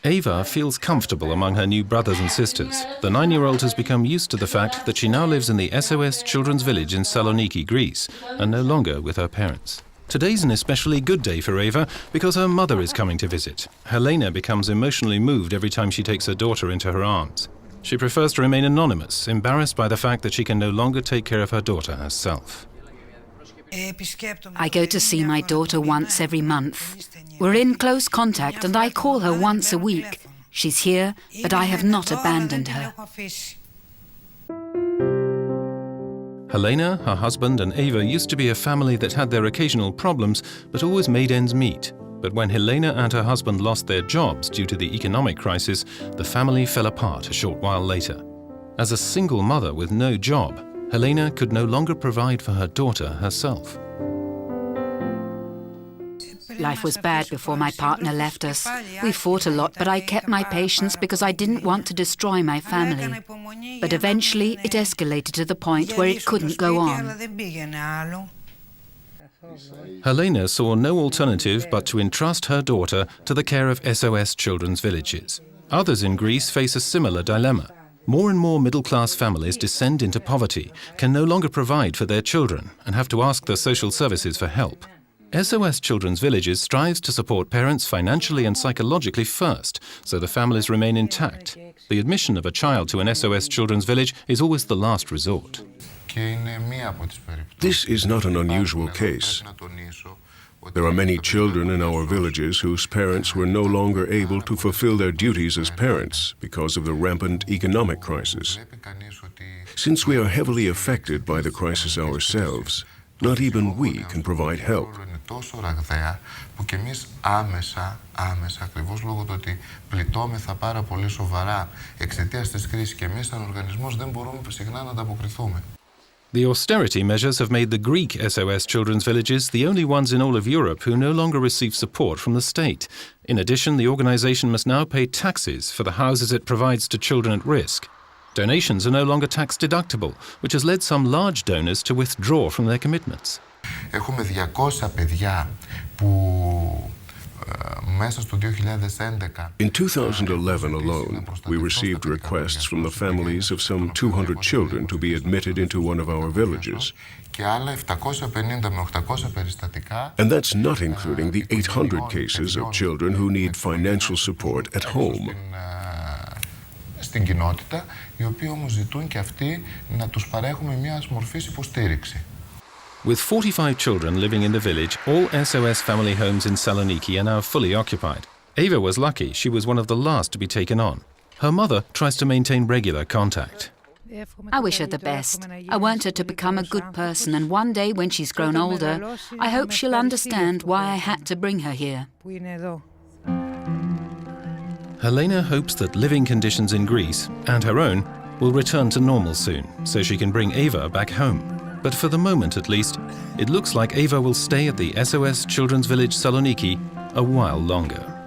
Eva feels comfortable among her new brothers and sisters. The 9-year-old has become used to the fact that she now lives in the SOS Children's village in Saloniki, Greece, and no longer with her parents. Today's an especially good day for Eva because her mother is coming to visit. Helena becomes emotionally moved every time she takes her daughter into her arms. She prefers to remain anonymous, embarrassed by the fact that she can no longer take care of her daughter herself. I go to see my daughter once every month. We're in close contact and I call her once a week. She's here, but I have not abandoned her. Helena, her husband and Eva used to be a family that had their occasional problems but always made ends meet. But when Helena and her husband lost their jobs due to the economic crisis, the family fell apart a short while later. As a single mother with no job, Helena could no longer provide for her daughter herself. Life was bad before my partner left us. We fought a lot, but I kept my patience because I didn't want to destroy my family. But eventually it escalated to the point where it couldn't go on. Helena saw no alternative but to entrust her daughter to the care of SOS Children's villages. Others in Greece face a similar dilemma. More and more middle-class families descend into poverty, can no longer provide for their children, and have to ask the social services for help. SOS Children's Villages strives to support parents financially and psychologically first, so the families remain intact. The admission of a child to an SOS Children's Village is always the last resort. This is not an unusual case. There are many children in our villages whose parents were no longer able to fulfill their duties as parents because of the rampant economic crisis. Since we are heavily affected by the crisis ourselves, not even we can provide help. The austerity measures have made the Greek SOS Children's Villages the only ones in all of Europe who no longer receive support from the state. In addition, the organization must now pay taxes for the houses it provides to children at risk. Donations are no longer tax deductible, which has led some large donors to withdraw from their commitments. In 2011 alone, we received requests from the families of some 200 children to be admitted into one of our villages. And that's not including the 800 cases of children who need financial support at home. Στην κοινότητα, οι οποίοι όμως ζητούν και αυτοί να τους παρέχουμε μια μορφή υποστήριξη. With 45 children living in the village, all SOS family homes in Saloniki are now fully occupied. Eva was lucky; she was one of the last to be taken on. Her mother tries to maintain regular contact. I wish her the best. I want her to become a good person, and one day when she's grown older, I hope she'll understand why I had to bring her here. Helena hopes that living conditions in Greece, and her own, will return to normal soon, so she can bring Eva back home. But for the moment at least, it looks like Eva will stay at the SOS Children's Village Saloniki a while longer.